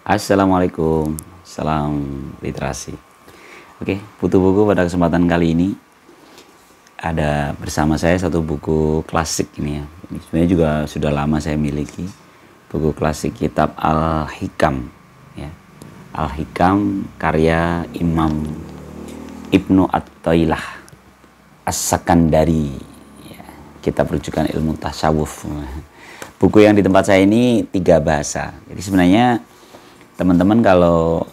Assalamualaikum, salam literasi. Oke, Putu Buku pada kesempatan kali ini ada bersama saya satu buku klasik ini ya. Ini sebenarnya juga sudah lama saya miliki, buku klasik kitab Al-Hikam ya. Al-Hikam karya Imam Ibnu Athillah As-Sakandari ya. Kitab rujukan ilmu tasawuf. Buku yang di tempat saya ini 3 bahasa. Jadi sebenarnya teman-teman kalau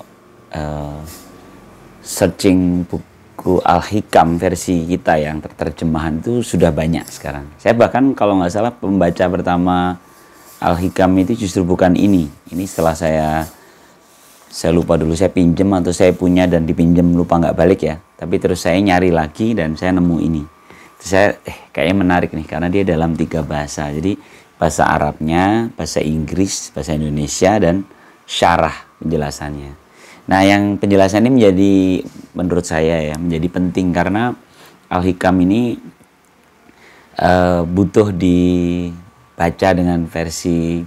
searching buku Al-Hikam versi kita yang terjemahan itu sudah banyak sekarang. Saya bahkan kalau nggak salah pembaca pertama Al-Hikam itu justru bukan ini. Ini setelah saya lupa dulu, saya pinjem atau saya punya dan dipinjem lupa nggak balik ya. Tapi terus saya nyari lagi dan saya nemu ini. Terus saya kayaknya menarik nih karena dia dalam 3 bahasa. Jadi bahasa Arabnya, bahasa Inggris, bahasa Indonesia, dan syarah penjelasannya. Nah, yang penjelasan ini menjadi menurut saya ya menjadi penting karena Al-Hikam ini butuh dibaca dengan versi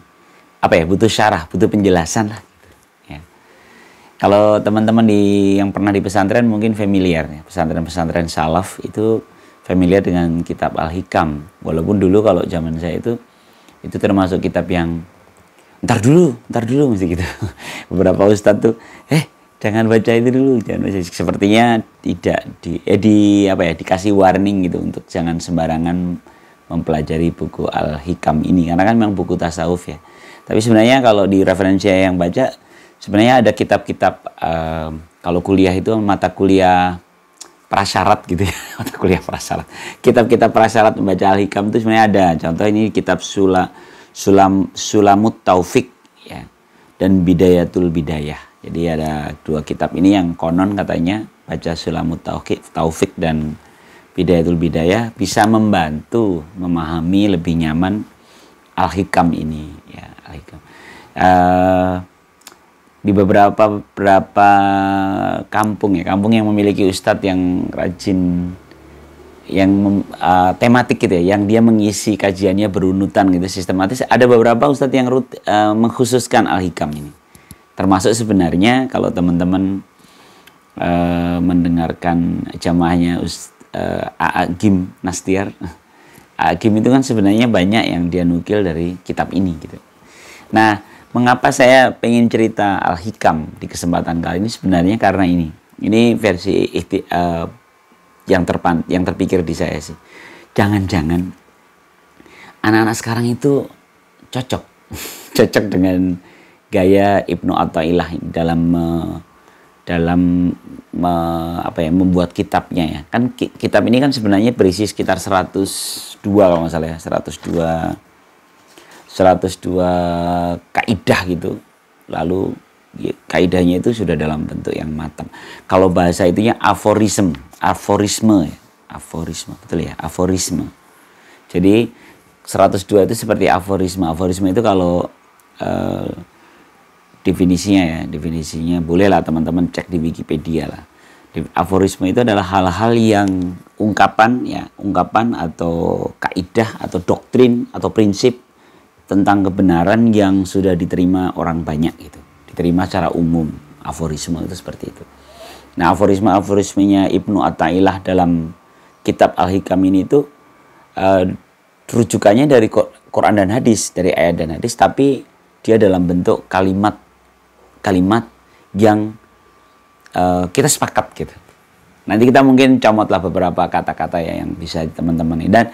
apa ya? Butuh syarah, butuh penjelasan lah. Gitu, ya. Kalau teman-teman yang pernah di pesantren mungkin familiar ya. Pesantren-pesantren salaf itu familiar dengan kitab Al-Hikam. Walaupun dulu kalau zaman saya itu termasuk kitab yang ntar dulu mesti gitu. Beberapa ustadz tuh, jangan baca itu dulu, jangan baca. Sepertinya tidak dikasih warning gitu untuk jangan sembarangan mempelajari buku Al-Hikam ini karena kan memang buku tasawuf ya. Tapi sebenarnya kalau di referensi yang baca, sebenarnya ada kitab-kitab kalau kuliah itu mata kuliah prasyarat gitu ya, mata kuliah prasyarat. Kitab-kitab prasyarat membaca Al-Hikam itu sebenarnya ada. Contoh ini kitab Sulamut Taufik ya, dan Bidayatul Bidayah. Jadi ada 2 kitab ini yang konon katanya baca Sulamut Taufik dan Bidayatul Bidayah bisa membantu memahami lebih nyaman Al-Hikam ini ya. Al-Hikam di beberapa kampung yang memiliki ustadz yang rajin, yang tematik gitu ya, yang dia mengisi kajiannya berunutan gitu, sistematis. Ada beberapa ustadz yang mengkhususkan Al-Hikam ini. Termasuk sebenarnya kalau teman-teman mendengarkan jamaahnya A'agim Nastiar, A'agim itu kan sebenarnya banyak yang dia nukil dari kitab ini gitu. Nah, mengapa saya pengen cerita Al-Hikam di kesempatan kali ini sebenarnya karena ini versi yang terpikir di saya sih. Jangan-jangan anak-anak sekarang itu cocok dengan gaya Ibnu Athillah dalam membuat kitabnya ya. Kan kitab ini kan sebenarnya berisi sekitar 102 kalau nggak salah ya, 102 kaidah gitu. Lalu kaidahnya itu sudah dalam bentuk yang matang. Kalau bahasa itunya aforisme betul ya, aforisme. Jadi 102 itu seperti aforisme. Aforisme itu kalau definisinya bolehlah teman-teman cek di Wikipedia lah. Aforisme itu adalah hal-hal yang ungkapan atau kaidah atau doktrin atau prinsip tentang kebenaran yang sudah diterima orang banyak gitu. Diterima secara umum. Aforisme itu seperti itu. Nah, aforismenya Ibnu Athillah dalam kitab Al-Hikam ini itu rujukannya dari Quran dan hadis, dari ayat dan hadis, tapi dia dalam bentuk kalimat yang kita sepakat gitu. Nanti kita mungkin comotlah beberapa kata-kata ya yang bisa teman-teman ini. Dan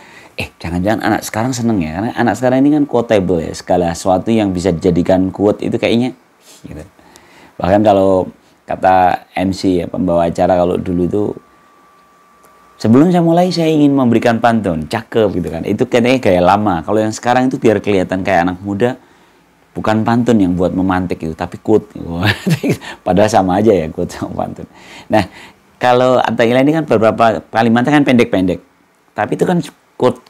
jangan-jangan anak sekarang seneng ya, karena anak sekarang ini kan quotable ya, segala sesuatu yang bisa dijadikan quote itu kayaknya gitu. Bahkan kalau kata MC ya, pembawa acara kalau dulu itu, sebelum saya mulai saya ingin memberikan pantun, cakep gitu kan. Itu kayaknya gaya lama. Kalau yang sekarang itu biar kelihatan kayak anak muda, bukan pantun yang buat memantik itu, tapi quote. Padahal sama aja ya quote sama pantun. Nah, kalau Athillah ini kan beberapa kalimatnya kan pendek-pendek. Tapi itu kan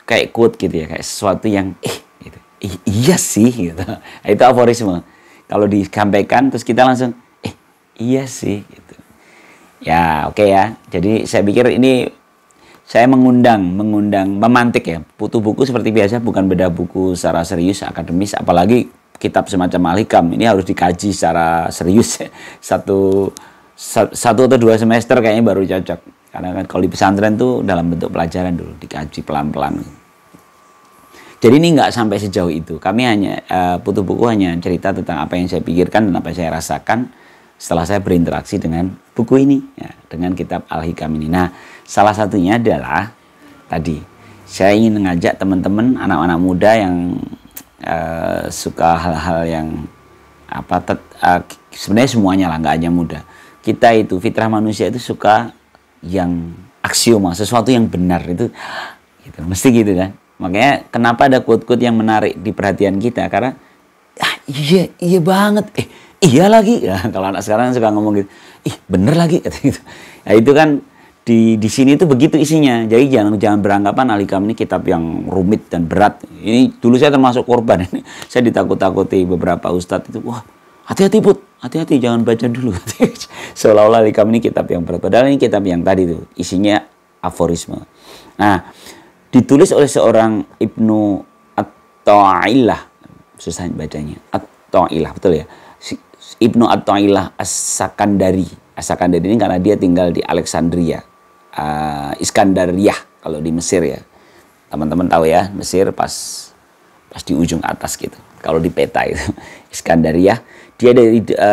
kayak quote gitu ya, kayak sesuatu yang gitu. Iya sih gitu. Itu aforisme. Kalau disampaikan terus kita langsung iya sih gitu. Ya, oke ya. Jadi saya pikir ini saya mengundang memantik ya. Putu buku seperti biasa, bukan beda buku secara serius akademis, apalagi kitab semacam Al-Hikam ini harus dikaji secara serius ya. Satu atau 2 semester kayaknya baru cocok. Karena kan kalau di pesantren tuh dalam bentuk pelajaran dulu, dikaji pelan-pelan. Jadi ini nggak sampai sejauh itu. Kami hanya, Putu Buku hanya cerita tentang apa yang saya pikirkan dan apa yang saya rasakan setelah saya berinteraksi dengan buku ini, ya, dengan kitab Al-Hikam ini. Nah, salah satunya adalah tadi, saya ingin mengajak teman-teman, anak-anak muda yang suka hal-hal yang sebenarnya semuanya lah, nggak hanya muda. Kita itu, fitrah manusia itu suka yang aksioma, sesuatu yang benar itu, gitu, mesti gitu kan. Makanya kenapa ada quote-quote yang menarik di perhatian kita, karena iya banget, iya lagi. Ya, kalau anak sekarang suka ngomong gitu, bener lagi, gitu. Nah, itu kan di sini tuh begitu isinya. Jadi jangan beranggapan Al-Hikam ini kitab yang rumit dan berat. Ini dulu saya termasuk korban. Saya ditakut-takuti beberapa ustadz itu, wah, hati-hati Put, hati-hati jangan baca dulu. Seolah-olah Al-Hikam ini kitab yang berat. Padahal ini kitab yang tadi tuh isinya aforisme. Nah, ditulis oleh seorang Ibnu At-Ta'ilah, susah bacanya, At-Ta'ilah, betul ya, Ibnu At-Ta'ilah As-Sakandari. As-Sakandari ini karena dia tinggal di Alexandria, Iskandariyah kalau di Mesir ya. Teman-teman tahu ya, Mesir pas di ujung atas gitu. Kalau di peta itu Iskandariyah. Dia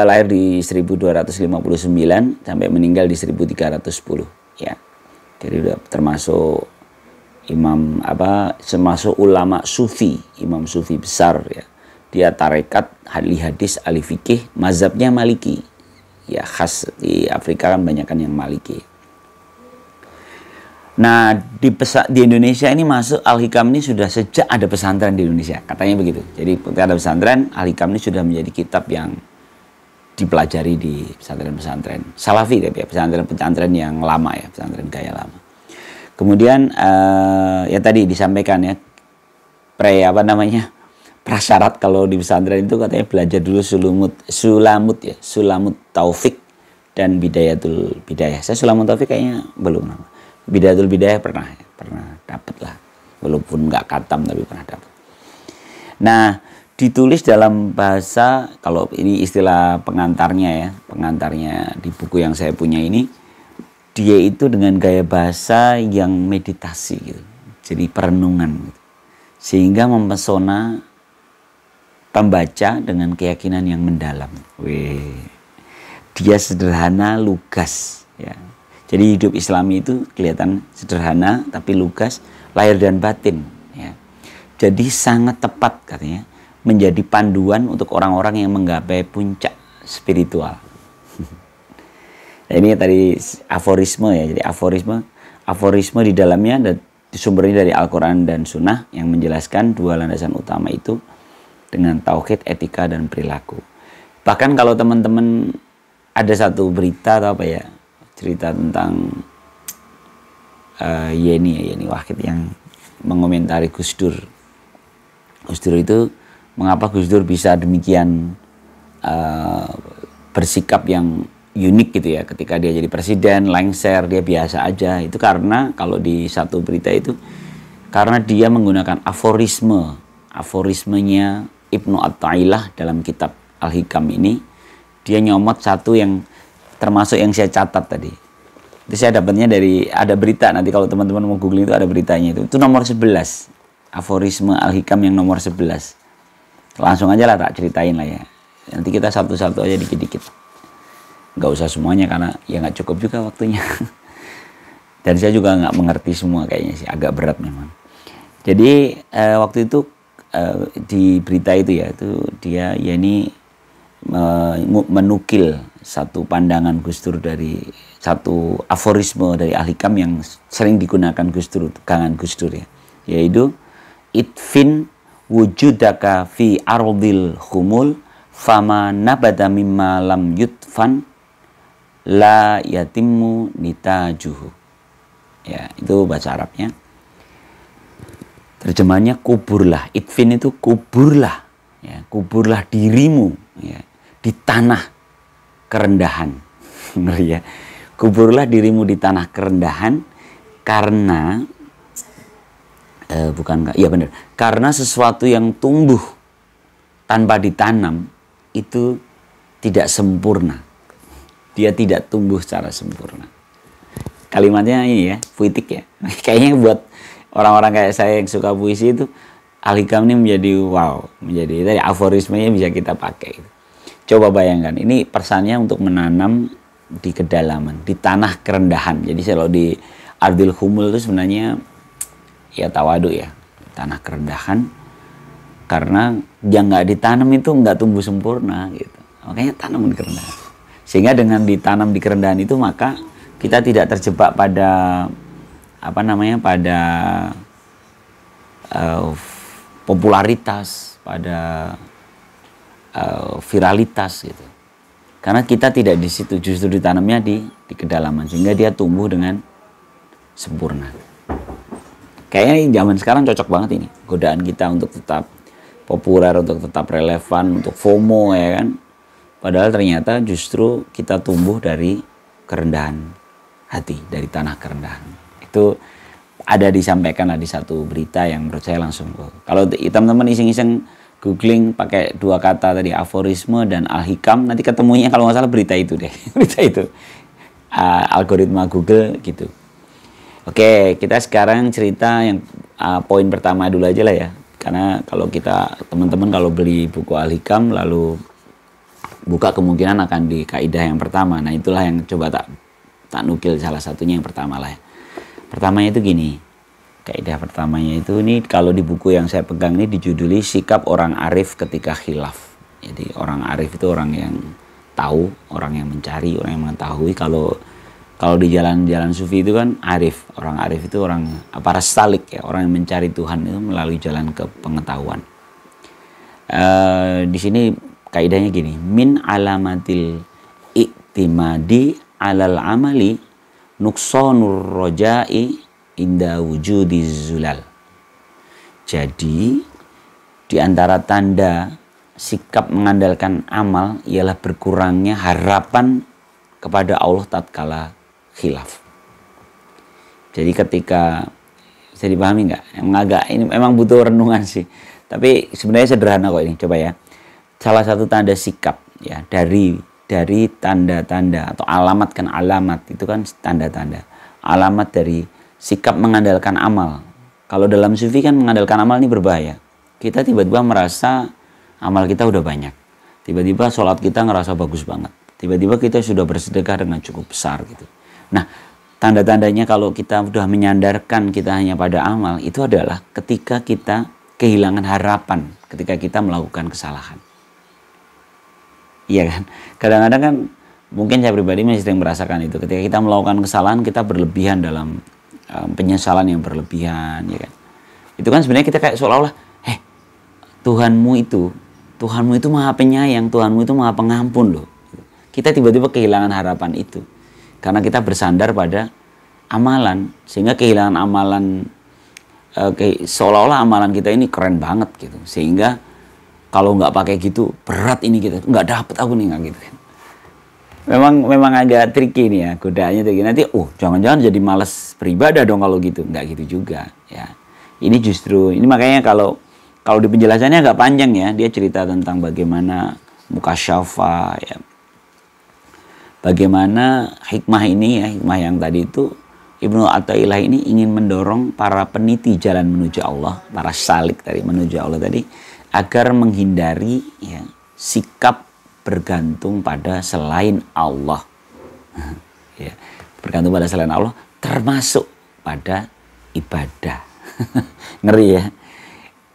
lahir di 1259 sampai meninggal di 1310 ya. Jadi udah termasuk termasuk ulama sufi, imam sufi besar ya. Dia tarekat, ahli hadis, ahli fikih, mazhabnya Maliki. Ya khas di Afrika kan banyak kan yang Maliki. Nah, di Indonesia ini masuk Al-Hikam ini sudah sejak ada pesantren di Indonesia, katanya begitu. Jadi ketika ada pesantren, Al-Hikam ini sudah menjadi kitab yang dipelajari di pesantren-pesantren Salafi, ya, pesantren-pesantren yang lama ya, pesantren gaya lama. Kemudian ya tadi disampaikan ya, prasyarat kalau di pesantren itu katanya belajar dulu Sulamut Taufik dan Bidayatul Bidayah. Saya Sulamut Taufik kayaknya belum. Bidayatul Bidayah pernah dapat lah, walaupun nggak khatam tapi pernah dapat. Nah, ditulis dalam bahasa, kalau ini istilah pengantarnya di buku yang saya punya ini, dia itu dengan gaya bahasa yang meditasi gitu, jadi perenungan gitu. Sehingga mempesona pembaca dengan keyakinan yang mendalam. Dia sederhana, lugas ya. Jadi hidup Islami itu kelihatan sederhana tapi lugas, lahir dan batin ya. Jadi sangat tepat katanya menjadi panduan untuk orang-orang yang menggapai puncak spiritual. Nah, ini tadi aforisme ya. Jadi aforisme di dalamnya ada sumbernya dari Al-Quran dan Sunnah yang menjelaskan 2 landasan utama itu dengan tauhid, etika, dan perilaku. Bahkan kalau teman-teman ada satu berita atau cerita tentang Yeni Wahid yang mengomentari Gus Dur. Gus Dur itu, mengapa Gus Dur bisa demikian bersikap yang unik gitu ya, ketika dia jadi presiden, lengser, dia biasa aja. Itu karena kalau di satu berita itu, karena dia menggunakan aforismenya Ibnu At-Ta'ilah dalam kitab Al-Hikam ini. Dia nyomot satu yang termasuk yang saya catat tadi. Itu saya dapatnya dari, ada berita, nanti kalau teman-teman mau googling itu ada beritanya itu. Itu nomor 11. Aforisme Al-Hikam yang nomor 11. Langsung aja lah tak ceritain lah ya. Nanti kita satu-satu aja dikit-dikit. Nggak usah semuanya karena ya nggak cukup juga waktunya. Dan saya juga nggak mengerti semua kayaknya sih, agak berat memang. Jadi waktu itu di berita itu ya, itu dia menukil satu pandangan Gus Dur dari satu aforisme dari Al-Hikam yang sering digunakan Gus Dur, pegangan Gus Dur ya, yaitu itfin wujudaka fi ardil khumul fama nabada mimma lam yutfan la yatimmu nitajuhu. Ya, itu bahasa Arabnya. Terjemahannya kuburlah. Itfin itu kuburlah, ya, kuburlah dirimu ya, di tanah kerendahan. Ya. Kuburlah dirimu di tanah kerendahan karena karena sesuatu yang tumbuh tanpa ditanam itu tidak sempurna. Dia tidak tumbuh secara sempurna. Kalimatnya ini ya, puitik ya. Kayaknya buat orang-orang kayak saya yang suka puisi itu, Al-Hikam ini menjadi wow, menjadi tadi aforismenya bisa kita pakai. Coba bayangkan, ini pesannya untuk menanam di kedalaman, di tanah kerendahan. Jadi kalau di Ardil Humul itu sebenarnya ya tawadu ya, tanah kerendahan. Karena yang nggak ditanam itu nggak tumbuh sempurna gitu. Makanya tanam di kerendahan. Sehingga dengan ditanam di kerendahan itu maka kita tidak terjebak pada apa namanya, pada popularitas, pada viralitas gitu. Karena kita tidak di situ, justru ditanamnya di kedalaman sehingga dia tumbuh dengan sempurna. Kayaknya zaman sekarang cocok banget ini godaan kita untuk tetap populer, untuk tetap relevan, untuk FOMO ya kan. Padahal ternyata justru kita tumbuh dari kerendahan hati, dari tanah kerendahan. Itu ada disampaikan di satu berita yang menurut saya langsung kalau teman-teman iseng-iseng googling pakai dua kata tadi, aforisme dan Al-Hikam, nanti ketemunya kalau nggak salah berita itu deh. Berita itu. Algoritma Google gitu. Oke, kita sekarang cerita yang poin pertama dulu aja lah ya. Karena kalau kita, teman-teman kalau beli buku Al-Hikam lalu buka, kemungkinan akan di kaidah yang pertama. Nah itulah yang coba tak nukil salah satunya yang pertama lah ya. Pertamanya itu gini, kaidah pertamanya itu ini kalau di buku yang saya pegang ini dijuduli Sikap Orang Arif Ketika Khilaf. Jadi orang arif itu orang yang tahu, orang yang mencari, orang yang mengetahui. Kalau di jalan-jalan sufi itu kan arif. Orang arif itu orang para salik ya, orang yang mencari Tuhan itu melalui jalan ke pengetahuan. Di sini kaidahnya gini, min alamatil i'timadi alal amali nuksonur roja'i inda wujudi zulal. Jadi di antara tanda sikap mengandalkan amal ialah berkurangnya harapan kepada Allah tatkala khilaf. Jadi ketika, bisa dipahami nggak? Ini memang butuh renungan sih. Tapi sebenarnya sederhana kok ini. Coba ya. Salah satu tanda sikap ya dari tanda-tanda atau alamat, kan alamat itu kan tanda-tanda. Alamat dari sikap mengandalkan amal. Kalau dalam sufi kan mengandalkan amal ini berbahaya. Kita tiba-tiba merasa amal kita udah banyak. Tiba-tiba sholat kita ngerasa bagus banget. Tiba-tiba kita sudah bersedekah dengan cukup besar gitu. Nah, tanda-tandanya kalau kita sudah menyandarkan kita hanya pada amal, itu adalah ketika kita kehilangan harapan ketika kita melakukan kesalahan. Iya kan? Kadang-kadang kan mungkin saya pribadi masih sering merasakan itu. Ketika kita melakukan kesalahan, kita berlebihan dalam penyesalan yang berlebihan, ya kan? Itu kan sebenarnya kita kayak seolah-olah, Tuhanmu itu maha penyayang, Tuhanmu itu maha pengampun loh. Kita tiba-tiba kehilangan harapan itu. Karena kita bersandar pada amalan. Sehingga kehilangan amalan, seolah-olah amalan kita ini keren banget gitu. Sehingga kalau nggak pakai gitu, berat ini kita. Nggak dapet aku nih, nggak gitu. Memang agak tricky nih ya, godaannya tricky. Nanti, jangan-jangan jadi malas beribadah dong kalau gitu. Nggak gitu juga ya. Ini justru, ini makanya kalau di penjelasannya agak panjang ya. Dia cerita tentang bagaimana mukasyafah ya. Bagaimana hikmah ini ya, hikmah yang tadi itu Ibnu Athaillah ini ingin mendorong para peniti jalan menuju Allah, para salik tadi menuju Allah tadi, agar menghindari ya, sikap bergantung pada selain Allah. Ya, bergantung pada selain Allah termasuk pada ibadah. Ngeri ya.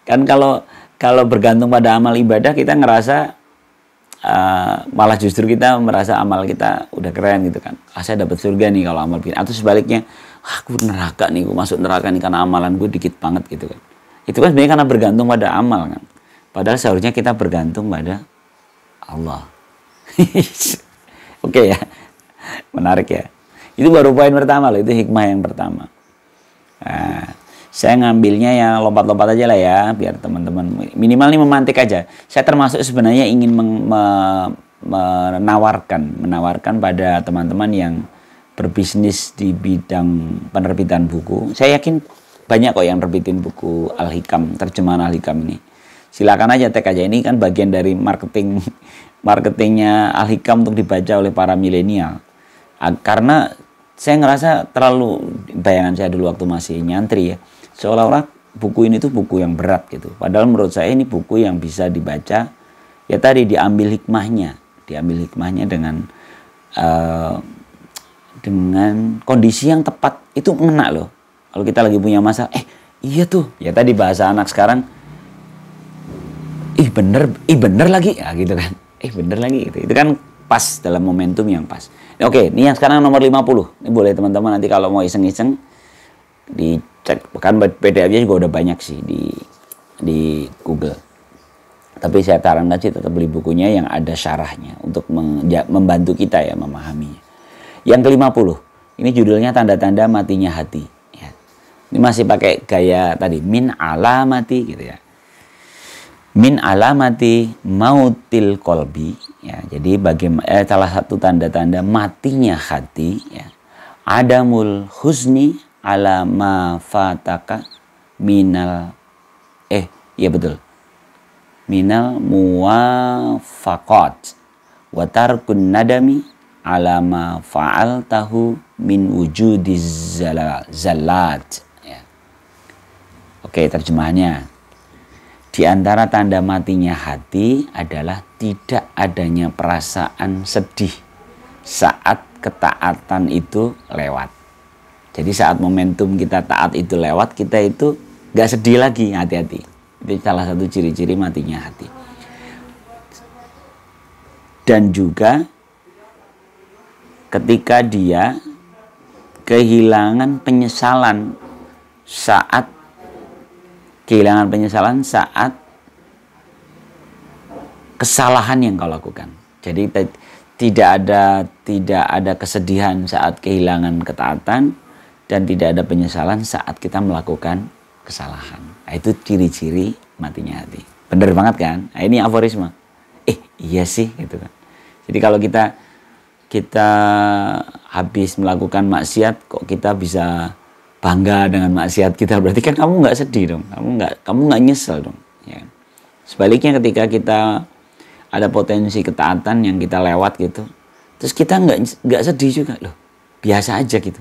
Kan kalau bergantung pada amal ibadah kita ngerasa malah justru kita merasa amal kita udah keren gitu kan. Saya dapat surga nih kalau amal kita. Atau sebaliknya, aku neraka nih, aku masuk neraka nih karena amalan gue dikit banget gitu kan. Itu kan sebenarnya karena bergantung pada amal kan. Padahal seharusnya kita bergantung pada Allah. Oke ya. Menarik ya. Itu baru poin pertama loh, itu hikmah yang pertama. Nah, saya ngambilnya ya lompat-lompat aja lah ya, biar teman-teman minimal nih memantik aja. Saya termasuk sebenarnya ingin menawarkan pada teman-teman yang berbisnis di bidang penerbitan buku. Saya yakin banyak kok yang nerbitin buku Al-Hikam, terjemahan Al-Hikam ini. Silakan aja tag aja, ini kan bagian dari marketingnya Al-Hikam untuk dibaca oleh para milenial. Karena saya ngerasa terlalu, bayangan saya dulu waktu masih nyantri ya, seolah-olah buku ini tuh buku yang berat gitu. Padahal menurut saya ini buku yang bisa dibaca, ya tadi diambil hikmahnya dengan kondisi yang tepat, itu ngena loh. Kalau kita lagi punya masalah, iya tuh, ya tadi bahasa anak sekarang, bener lagi, ya gitu kan, bener lagi gitu. Itu kan pas dalam momentum yang pas. Oke, ini yang sekarang nomor 50. Ini boleh teman-teman nanti kalau mau iseng-iseng dicek, kan PDF-nya juga udah banyak sih di Google. Tapi saya sarankan sih tetap beli bukunya yang ada syarahnya untuk membantu kita ya memahaminya. Yang ke-50, ini judulnya Tanda-tanda Matinya Hati. Ya. Ini masih pakai gaya tadi, min alamati gitu ya. Min alamati mautil kolbi. Ya, jadi salah satu tanda-tanda matinya hati ya. Adamul husni ala ma fataka minal iya betul. Minal muwafaqat wa tarkun nadami ala ma fa'altahu min wujudiz zallat ya. Oke, terjemahannya. Di antara tanda matinya hati adalah tidak adanya perasaan sedih saat ketaatan itu lewat. Jadi saat momentum kita taat itu lewat, kita itu gak sedih lagi, hati-hati. Itu salah satu ciri-ciri matinya hati. Dan juga ketika dia kehilangan penyesalan saat kesalahan yang kau lakukan. Jadi tidak ada kesedihan saat kehilangan ketaatan dan tidak ada penyesalan saat kita melakukan kesalahan. Nah, itu ciri-ciri matinya hati. Bener banget kan? Nah, ini aforisme. Iya sih gitu kan. Jadi kalau kita habis melakukan maksiat kok kita bisa bangga dengan maksiat kita, berarti kan kamu nggak sedih dong, kamu nggak nyesel dong. Ya. Sebaliknya ketika kita ada potensi ketaatan yang kita lewat gitu, terus kita nggak sedih juga loh, biasa aja gitu.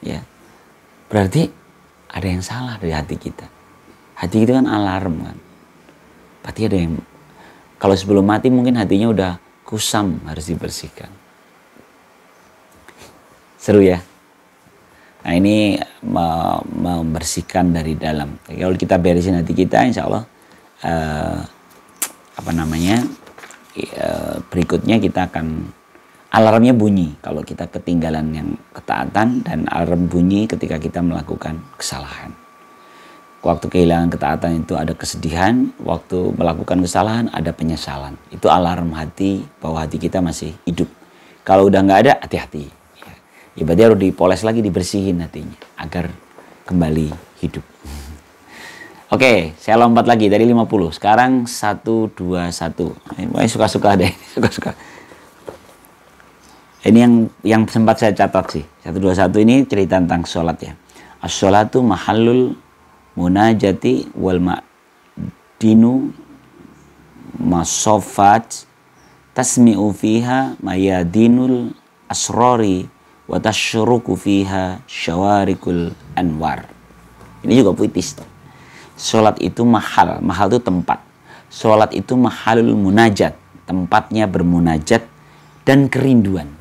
Ya, berarti ada yang salah dari hati kita. Hati itu kan alarm kan. Berarti ada yang, kalau sebelum mati mungkin hatinya udah kusam, harus dibersihkan. Seru ya. Nah ini membersihkan dari dalam. Kalau kita beresin hati kita, insya Allah berikutnya kita akan, alarmnya bunyi kalau kita ketinggalan yang ketaatan, dan alarm bunyi ketika kita melakukan kesalahan. Waktu kehilangan ketaatan itu ada kesedihan, waktu melakukan kesalahan ada penyesalan. Itu alarm hati bahwa hati kita masih hidup. Kalau udah nggak ada, hati-hati. Ya berarti harus dipoles lagi, dibersihin hatinya agar kembali hidup. Oke, saya lompat lagi dari 50. Sekarang 121. Suka-suka deh, suka-suka. Ini yang sempat saya catat sih. 121 ini cerita tentang sholat ya. As-sholatu mahallul munajati wal ma'dinu masofat tasmi'u fiha mayadinul asrori wa tasyruku fiha syawarikul anwar. Ini juga puitis. Salat itu mahal itu tempat. Salat itu mahalul munajat, tempatnya bermunajat dan kerinduan.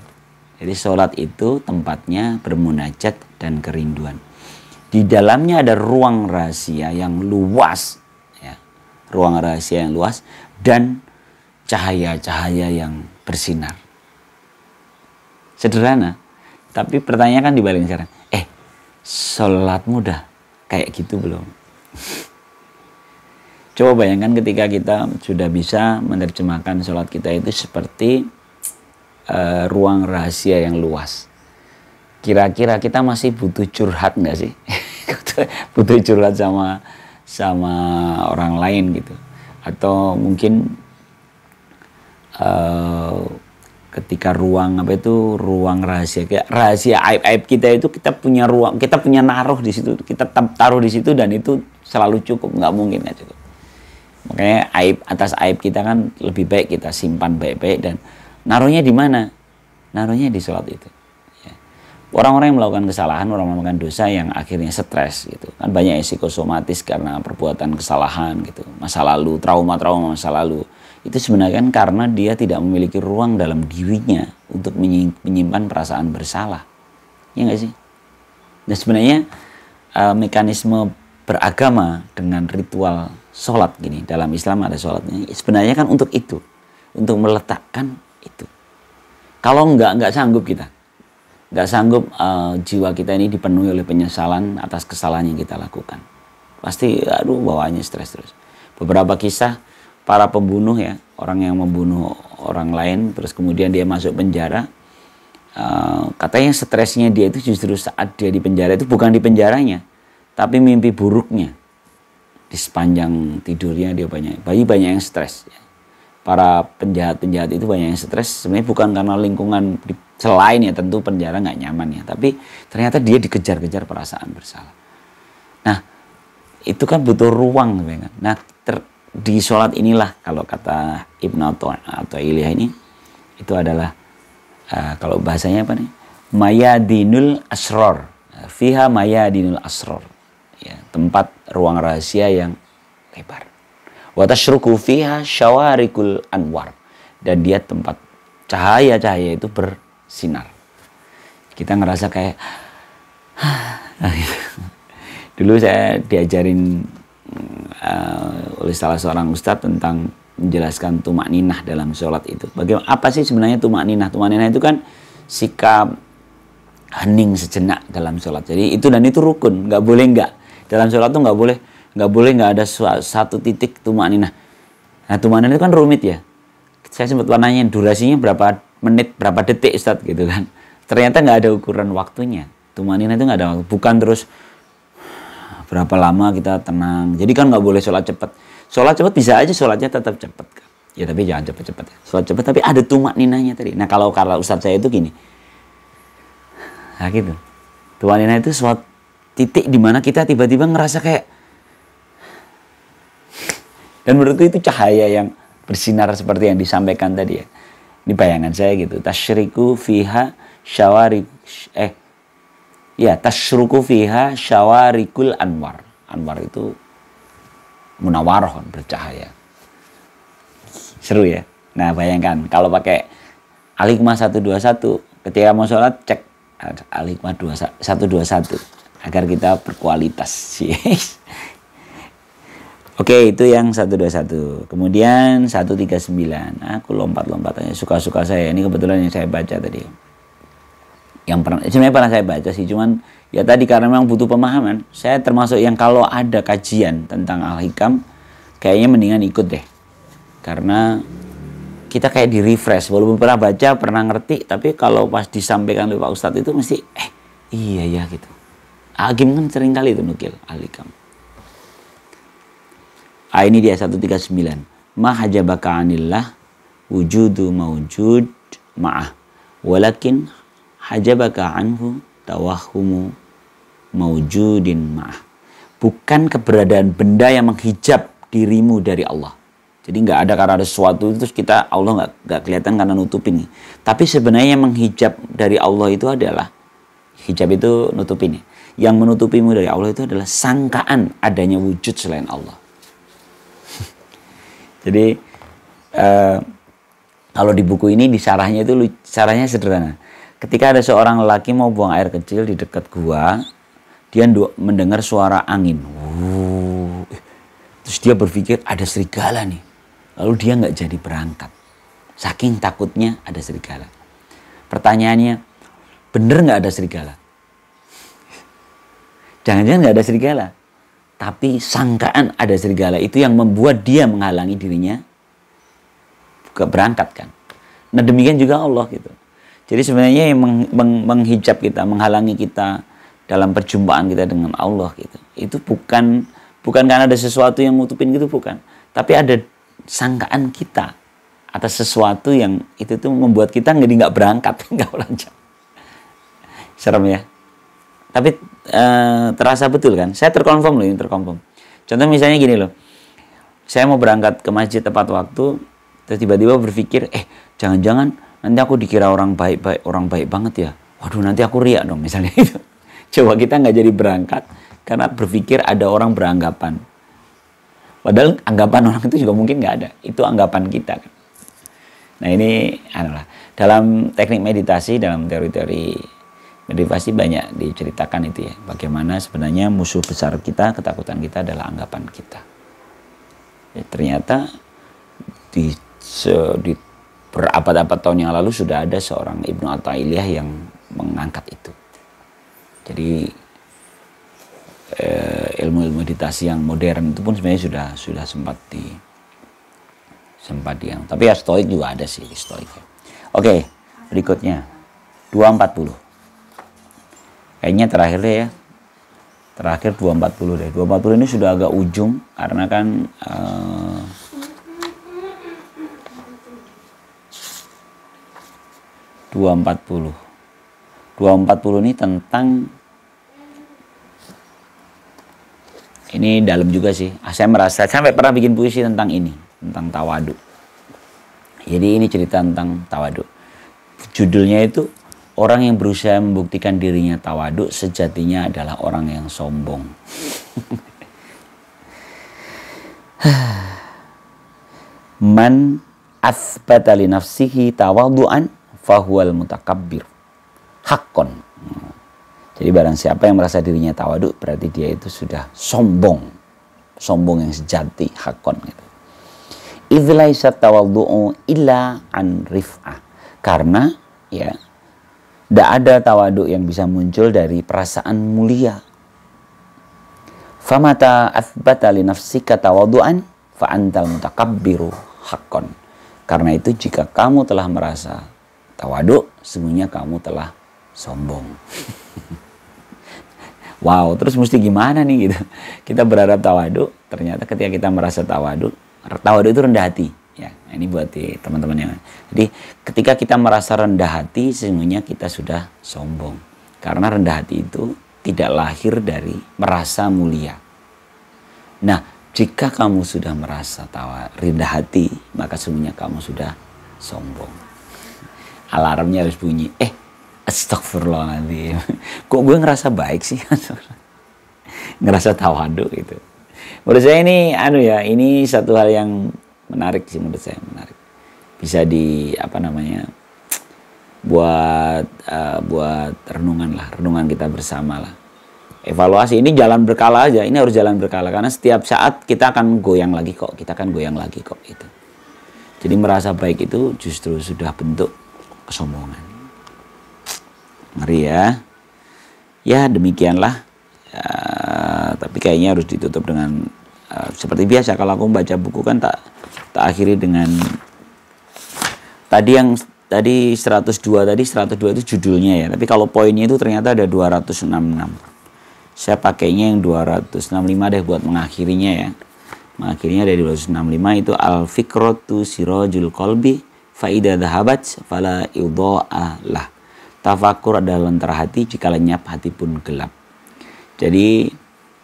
Jadi salat itu tempatnya bermunajat dan kerinduan. Di dalamnya ada ruang rahasia yang luas, ya. Ruang rahasia yang luas dan cahaya-cahaya yang bersinar. Sederhana. Tapi pertanyaan kan dibalik sekarang. Sholatmu udah kayak gitu belum? Coba bayangkan ketika kita sudah bisa menerjemahkan sholat kita itu seperti ruang rahasia yang luas. Kira-kira kita masih butuh curhat nggak sih? Butuh curhat sama orang lain gitu. Atau mungkin ketika ruang rahasia, kayak rahasia aib-aib kita itu kita punya ruang, kita punya naruh di situ, kita taruh di situ dan itu selalu cukup, nggak mungkin nggak cukup. Makanya atas aib kita kan lebih baik kita simpan baik-baik dan naruhnya di mana? Naruhnya di sholat itu. Ya. Orang-orang yang melakukan kesalahan, orang melakukan dosa yang akhirnya stres gitu. Kan banyak yang psikosomatis karena perbuatan kesalahan gitu. Masa lalu, trauma-trauma masa lalu. Itu sebenarnya kan karena dia tidak memiliki ruang dalam dirinya untuk menyimpan perasaan bersalah. Ya nggak sih? Dan sebenarnya mekanisme beragama dengan ritual sholat gini, dalam Islam ada sholatnya, sebenarnya kan untuk itu, untuk meletakkan itu. Kalau nggak sanggup kita, nggak sanggup jiwa kita ini dipenuhi oleh penyesalan atas kesalahan yang kita lakukan, pasti aduh bawaannya stres terus. Beberapa kisah para pembunuh ya, orang yang membunuh orang lain terus kemudian dia masuk penjara, katanya stresnya dia itu justru saat dia di penjara itu bukan di penjaranya, tapi mimpi buruknya. Di sepanjang tidurnya dia banyak yang stres. Para penjahat-penjahat itu banyak yang stres sebenarnya bukan karena lingkungan selain ya tentu penjara nggak nyaman ya, tapi ternyata dia dikejar-kejar perasaan bersalah. Nah itu kan butuh ruang kan. Nah di sholat inilah kalau kata Ibnu Athaillah ini itu adalah kalau bahasanya apa nih, mayadinul asror, fiha mayadinul asror. Ya, tempat ruang rahasia yang lebar. Wa tasyruku fiha syawarikul anwar, dan dia tempat cahaya-cahaya itu bersinar. Kita ngerasa kayak dulu saya diajarin oleh salah seorang ustadz tentang menjelaskan tumak ninah dalam sholat itu. Bagaimana apa sih sebenarnya tumak ninah? Tumak ninah itu kan sikap hening sejenak dalam sholat. Jadi itu dan itu rukun, nggak boleh nggak. Dalam sholat tuh nggak boleh nggak ada satu titik tumak ninah. Nah tumak ninah itu kan rumit ya. Saya sempat nanyain durasinya berapa menit, berapa detik Ustadz gitu kan. Ternyata nggak ada ukuran waktunya. Tumak ninah itu nggak ada waktu. Bukan terus berapa lama kita tenang. Jadi kan nggak boleh sholat cepat. Sholat cepat bisa aja sholatnya tetap cepat kan. Ya tapi jangan cepat-cepat ya. Sholat cepat tapi ada tumak ninahnya tadi. Nah kalau Ustadz saya itu gini. Nah gitu. Tumak ninah itu suatu titik di mana kita tiba-tiba ngerasa kayak, dan menurutku itu cahaya yang bersinar seperti yang disampaikan tadi ya. Ini bayangan saya gitu. Tasyriku fiha tasyruku fiha syawarikul anwar. Anwar itu munawarah, bercahaya. Seru ya. Nah bayangkan kalau pakai Al-Hikmah 121 ketika mau sholat cek Al-Hikmah 121 agar kita berkualitas. Oke, itu yang 121. Kemudian 139. Aku lompat-lompat aja, suka-suka saya. Ini kebetulan yang saya baca tadi. Sebenarnya pernah saya baca sih, cuman ya tadi karena memang butuh pemahaman. Saya termasuk yang kalau ada kajian tentang Al-Hikam, kayaknya mendingan ikut deh. Karena kita kayak di refresh, walaupun pernah baca, pernah ngerti, tapi kalau pas disampaikan oleh Pak Ustadz itu mesti iya ya gitu. Hakim kan sering kali itu nukil Al-Hikam. Ini dia 139. Ma hajabaka anillah wujudu mawjud ma'ah walakin hajabaka anhu tawahumu mawjudin ma'ah. Bukan keberadaan benda yang menghijab dirimu dari Allah. Jadi nggak ada karena ada sesuatu terus kita Allah nggak kelihatan karena nutupin. Tapi sebenarnya yang menghijab dari Allah itu adalah hijab itu nutupin ya. Yang menutupimu dari Allah itu adalah sangkaan adanya wujud selain Allah. Jadi kalau di buku ini disarahnya itu caranya sederhana. Ketika ada seorang lelaki mau buang air kecil di dekat gua, dia mendengar suara angin. Terus dia berpikir ada serigala nih. Lalu dia nggak jadi berangkat. Saking takutnya ada serigala. Pertanyaannya, bener nggak ada serigala? Jangan-jangan nggak ada serigala. Tapi sangkaan ada serigala itu yang membuat dia menghalangi dirinya berangkat kan. Nah demikian juga Allah gitu. Jadi sebenarnya yang menghijab kita, menghalangi kita dalam perjumpaan kita dengan Allah gitu. Itu bukan karena ada sesuatu yang nutupin gitu, bukan. Tapi ada sangkaan kita atas sesuatu yang itu tuh membuat kita nggak berangkat, nggak lancar. Serem ya. Tapi terasa betul kan? Saya terkonfirm loh, ini terkonfirm. Contoh misalnya gini loh. saya mau berangkat ke masjid tepat waktu, terus tiba-tiba berpikir, jangan-jangan nanti aku dikira orang baik banget ya. Waduh, nanti aku riak dong misalnya itu. Coba kita nggak jadi berangkat karena berpikir ada orang beranggapan. Padahal anggapan orang itu juga mungkin nggak ada. Itu anggapan kita kan. Nah ini adalah dalam teknik meditasi, dalam teori-teori meditasi banyak diceritakan itu ya. Bagaimana sebenarnya musuh besar kita, ketakutan kita adalah anggapan kita. Ya, ternyata di berabad-abad tahun yang lalu sudah ada seorang Ibnu Athaillah yang mengangkat itu. Jadi ilmu-ilmu meditasi yang modern itu pun sebenarnya sudah sempat yang. Tapi ya stoik juga ada sih di stoik. Oke, berikutnya 240. Kayaknya terakhir deh ya. Terakhir 240 deh. 240 ini sudah agak ujung karena kan 240 ini tentang, ini dalam juga sih. Saya merasa sampai pernah bikin puisi tentang ini, tentang tawadu. Jadi ini cerita tentang tawadu. Judulnya itu, orang yang berusaha membuktikan dirinya tawadu sejatinya adalah orang yang sombong. Man asbata li nafsihi tawadu'an fahuwal mutakabbir. Hakkon. Jadi barang siapa yang merasa dirinya tawadu, berarti dia itu sudah sombong. Sombong yang sejati, hakkon gitu. Idz laisa tawaddu'u illa an rif'ah. Karena ya tidak ada tawadu yang bisa muncul dari perasaan mulia. Famata athbata li nafsika tawadu'an fa antal mutakabbiru haqqan. Karena itu jika kamu telah merasa tawadu, sesungguhnya kamu telah sombong. Wow, terus mesti gimana nih gitu. Kita berharap tawadu, ternyata ketika kita merasa tawadu itu rendah hati. Ya, ini buat teman-teman yang. Jadi ketika kita merasa rendah hati, sesungguhnya kita sudah sombong. Karena rendah hati itu tidak lahir dari merasa mulia. Nah, jika kamu sudah merasa rendah hati, maka sesungguhnya kamu sudah sombong. Alarmnya harus bunyi. Astagfirullahaladzim. Kok gue ngerasa baik sih? Ngerasa tawadu gitu. Menurut saya ini ini satu hal yang menarik sih, menurut saya menarik. Bisa buat renungan kita bersama lah. Evaluasi ini jalan berkala aja, ini harus jalan berkala karena setiap saat kita akan goyang lagi kok itu. Jadi merasa baik itu justru sudah bentuk kesombongan. Ngeri ya. Ya demikianlah. Tapi kayaknya harus ditutup dengan seperti biasa. Kalau aku membaca buku kan tak akhiri dengan tadi 102 itu judulnya ya. Tapi kalau poinnya itu ternyata ada 266. Saya pakainya yang 265 deh buat mengakhirinya ya. Mengakhirinya dari 265 itu al-fikratu sirajul qalbi fa idza dhahabat fala idha'a lah. Tafakur adalah lentera hati, jika lenyap hati pun gelap. Jadi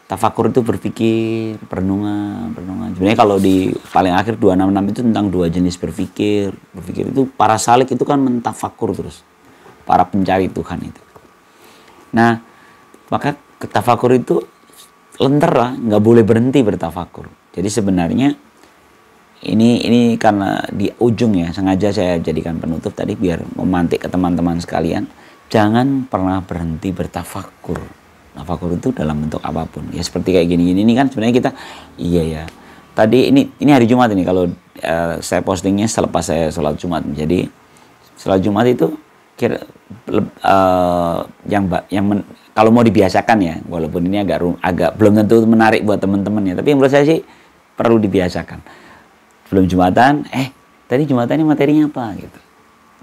tafakur itu berpikir, perenungan. Sebenarnya kalau di paling akhir 266 itu tentang dua jenis berpikir. Berpikir itu para salik itu kan mentafakur terus. Para pencari Tuhan itu. Nah, maka tafakur itu lentera, nggak boleh berhenti bertafakur. Jadi sebenarnya ini karena di ujung ya, sengaja saya jadikan penutup tadi biar memantik ke teman-teman sekalian. Jangan pernah berhenti bertafakur. Tafakur itu dalam bentuk apapun. Ya seperti kayak gini-gini ini kan sebenarnya kita, iya ya. Tadi ini hari Jumat ini kalau saya postingnya selepas saya sholat Jumat. Jadi sholat Jumat itu kalau mau dibiasakan ya, walaupun ini agak belum tentu menarik buat teman-teman ya. Tapi menurut saya sih perlu dibiasakan. Sebelum Jumatan, tadi Jumatan ini materinya apa gitu.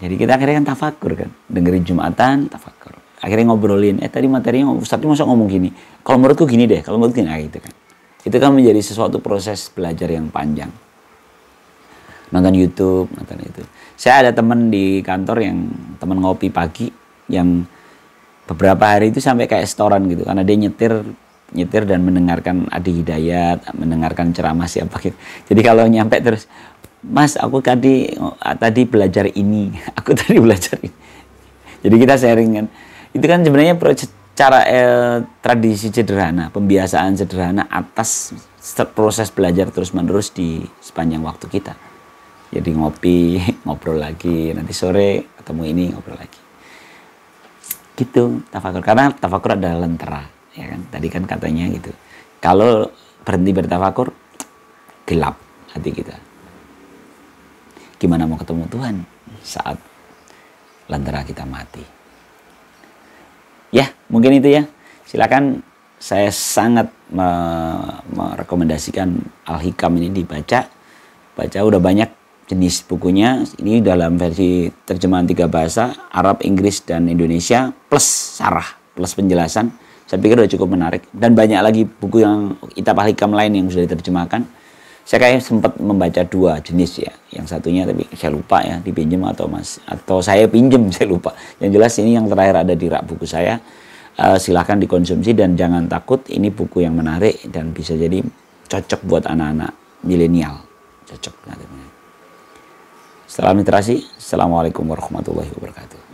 Jadi kita akhirnya kan tafakur kan, dengerin Jumatan, tafakur. Akhirnya ngobrolin, tadi materinya Ustadz masa ngomong gini. Kalau menurutku gini deh, kalau menurutku gini, gitu kan. Itu kan menjadi sesuatu proses belajar yang panjang. Nonton YouTube, nonton itu. Saya ada teman di kantor teman ngopi pagi yang beberapa hari itu sampai kayak setoran gitu, karena dia nyetir nyetir dan mendengarkan Adi Hidayat, mendengarkan ceramah siapa gitu. Jadi kalau nyampe terus, Mas, aku tadi belajar ini, aku tadi belajar ini. Jadi kita sharing kan. Itu kan sebenarnya cara tradisi sederhana, pembiasaan sederhana atas proses belajar terus-menerus di sepanjang waktu kita. Jadi ngopi, ngobrol lagi, nanti sore ketemu ini, ngobrol lagi. Gitu tafakur, karena tafakur adalah lentera, ya kan? Tadi kan katanya gitu. Kalau berhenti bertafakur, gelap hati kita. Gimana mau ketemu Tuhan saat lentera kita mati? Ya, mungkin itu ya. Silakan, saya sangat merekomendasikan Al-Hikam ini dibaca. Baca, udah banyak jenis bukunya. Ini dalam versi terjemahan 3 bahasa, Arab, Inggris, dan Indonesia, plus sarah, plus penjelasan. Saya pikir udah cukup menarik. Dan banyak lagi buku yang kitab Al-Hikam lain yang sudah diterjemahkan. Saya kayak sempat membaca 2 jenis ya. Yang satunya tapi saya lupa ya, dipinjam atau saya pinjam, saya lupa. Yang jelas ini yang terakhir ada di rak buku saya. Silahkan dikonsumsi dan jangan takut, ini buku yang menarik dan bisa jadi cocok buat anak-anak milenial. Cocok. Salam literasi. Assalamualaikum warahmatullahi wabarakatuh.